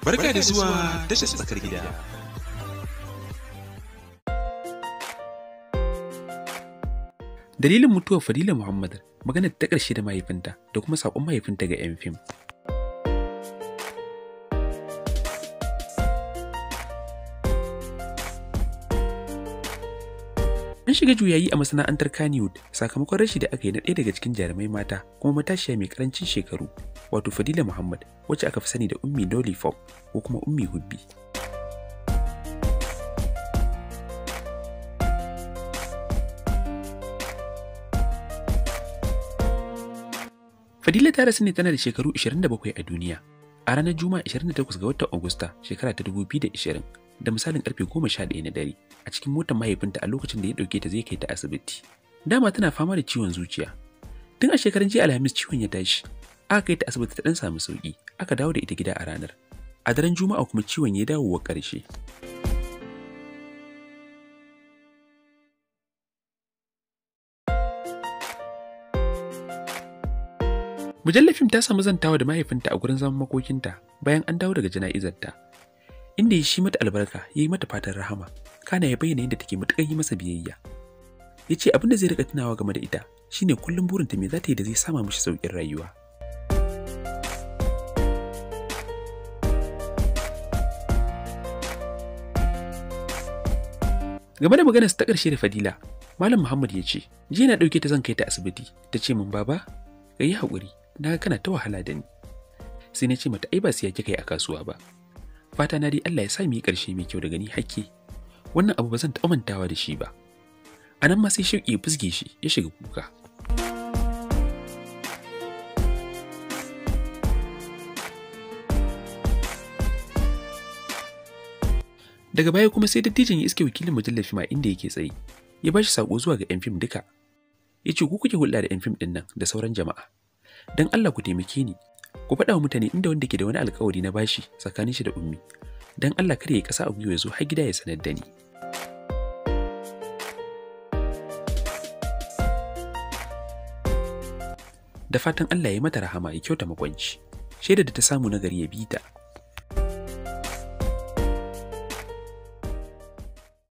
Barka da zuwa tashar tsakar gida. Dalilin mutuwar Fadila Muhammad, maganar ta ƙarshe da mahaifinta da kuma saƙon mahaifinta ga 'yan fim. An shiga juyayi a masana'antar Kannywood sakamakon rashi da aka yi na ɗaya daga cikin jarumai mata kuma matashiya mai ƙarancin shekaru, wato Fadila Muhammad, wacce aka fi sani da Ummi Lollipop ko kuma Ummi Hubbi. Fadila ta rasu ne tana da shekaru 27 a duniya a ranar Juma'a 28 ga watan Agusta shekara ta 2020 da misalin karfe 11 na dare a cikin motar mahaifinta a lokacin da ya dauke ta zai kai ta asibiti. Dama tana fama da ciwon zuciya. Tun a shekarun jiya Alhamis ciwon ya tashi. Aka kai ta asibiti ta dan samu sauki, aka dawo da ita gida a ranar. A daren Juma'a kuma ciwon ya dawo wa ƙarshe. Mujallar fim ta samu zantawa da mahaifinta a gurin zaman makokinta bayan an dawo daga jana'izarta, inda ya shi mata albarka ya yi mata fatan rahama, kana ya bayyana yadda take matuƙar yi masa biyayya. Ya ce abin da zai riƙa tunawa game da ita shine kullum burinta me za ta yi da zai sama mishi sauƙin rayuwa. Game da maganar ta ƙarshe da Fadila, Malam Muhammad ya ce, jiya na ɗauke ta zan kai ta asibiti, ta ce min baba, ka yi haƙuri, na ga kana ta wahala da ni. Sai na ce mata ai ba siya kika yi a kasuwa ba. Fata na dai Allah ya sa mu yi ƙarshe mai kyau daga ni hakke. Wannan abu ba zan taɓa mantawa da shi ba. A nan ma sai Shauƙi ya fusge shi ya shiga kuka. Daga baya kuma sai dattijan ya iske wakilin mujallar fim a inda yake tsaye. Ya ba shi saƙo zuwa ga 'yan fim duka. Ya ce ku kuke hulɗa da 'yan fim ɗin nan da sauran jama'a. Don Allah ku taimake ni, ku faɗa wa mutane inda wanda ke da wani alƙawari na bashi tsakanin shi da Ummi. Don Allah kada ya ƙasa a gwiwa ya zo har gida ya sanar da ni. Da fatan Allah ya mata rahama ya kyauta makwanci. Shaidar da ta samu na gari ya bi ta.